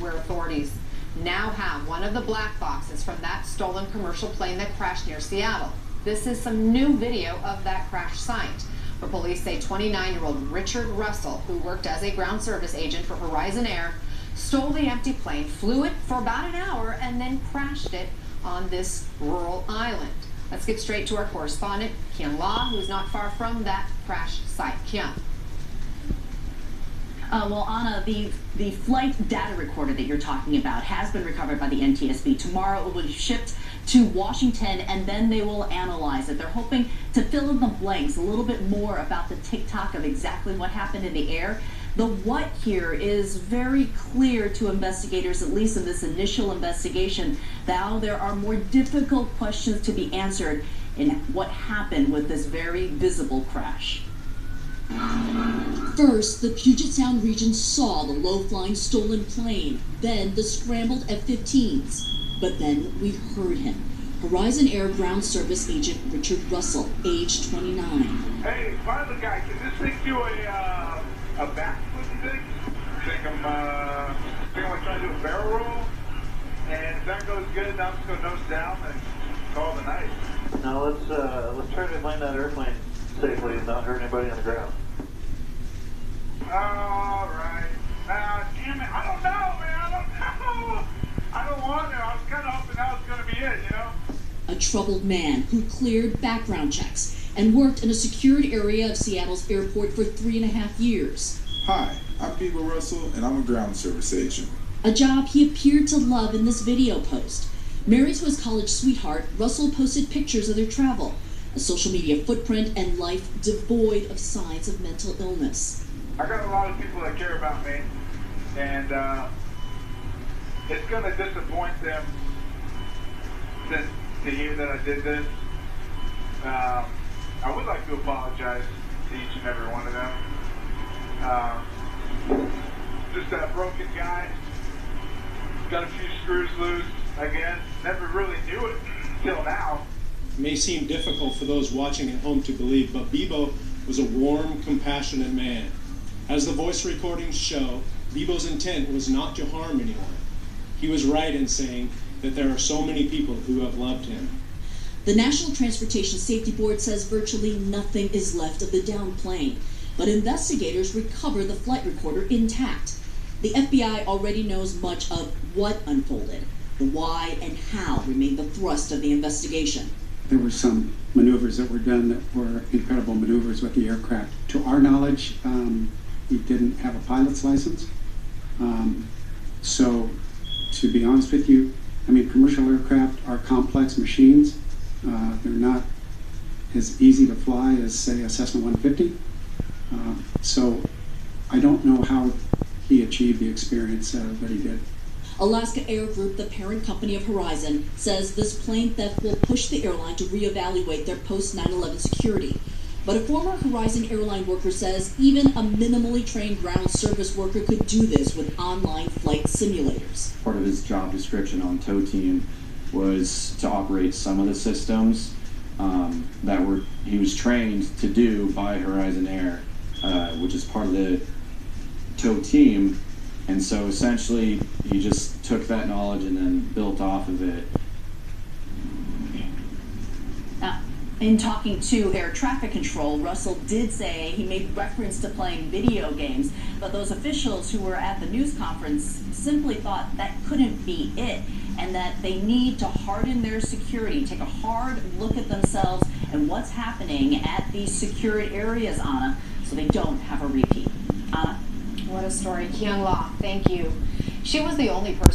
where authorities now have one of the black boxes from that stolen commercial plane that crashed near Seattle. This is some new video of that crash site, where police say 29-year-old Richard Russell, who worked as a ground service agent for Horizon Air, stole the empty plane, flew it for about an hour, and then crashed it on this rural island. Let's get straight to our correspondent, Kyung Lah, who's not far from that crash site. Kyung. Well, Anna, the flight data recorder that you're talking about has been recovered by the NTSB. Tomorrow it will be shipped to Washington, and then they will analyze it. They're hoping to fill in the blanks a little bit more about the tick-tock of exactly what happened in the air. The what here is very clear to investigators, at least in this initial investigation. Now there are more difficult questions to be answered in what happened with this very visible crash. First, the Puget Sound region saw the low-flying stolen plane, then the scrambled F-15s. But then we heard him. Horizon Air ground service agent Richard Russell, age 29. Hey, pilot guy, can this thing do a backflip, you think? Think I'm trying to do a barrel roll? And if that goes good, now I'm just going to nose down and call it a night. Now let's try to land that airplane safely and not hurt anybody on the ground. All right. Damn it, I don't know, man. I don't want to. I was kind of hoping that was going to be it, you know? A troubled man who cleared background checks and worked in a secured area of Seattle's airport for 3.5 years. Hi, I'm Peter Russell, and I'm a ground service agent. A job he appeared to love in this video post. Married to his college sweetheart, Russell posted pictures of their travel, a social media footprint, and life devoid of signs of mental illness. I got a lot of people that care about me, and it's going to disappoint them to hear that I did this. I would like to apologize to each and every one of them. Just a broken guy, got a few screws loose, I guess. Never really knew it until now. It may seem difficult for those watching at home to believe, but Bebo was a warm, compassionate man. As the voice recordings show, Bebo's intent was not to harm anyone. He was right in saying that there are so many people who have loved him. The National Transportation Safety Board says virtually nothing is left of the downed plane, but investigators recover the flight recorder intact. The FBI already knows much of what unfolded. The why and how remain the thrust of the investigation. There were some maneuvers that were done that were incredible maneuvers with the aircraft. To our knowledge, he didn't have a pilot's license. So, to be honest with you, I mean, commercial aircraft are complex machines. They're not as easy to fly as, say, a Cessna 150. So, I don't know how he achieved the experience that he did. Alaska Air Group, the parent company of Horizon, says this plane theft will push the airline to reevaluate their post-9/11 security. But a former Horizon airline worker says even a minimally trained ground service worker could do this with online flight simulators. Part of his job description on tow team was to operate some of the systems that he was trained to do by Horizon Air, which is part of the tow team. And so essentially, he just took that knowledge and then built off of it. In talking to air traffic control, Russell did say he made reference to playing video games, but those officials who were at the news conference simply thought that couldn't be it, and that they need to harden their security, take a hard look at themselves and what's happening at these secured areas, Anna, so they don't have a repeat. Anna? What a story. Kyung Lah, thank you. She was the only person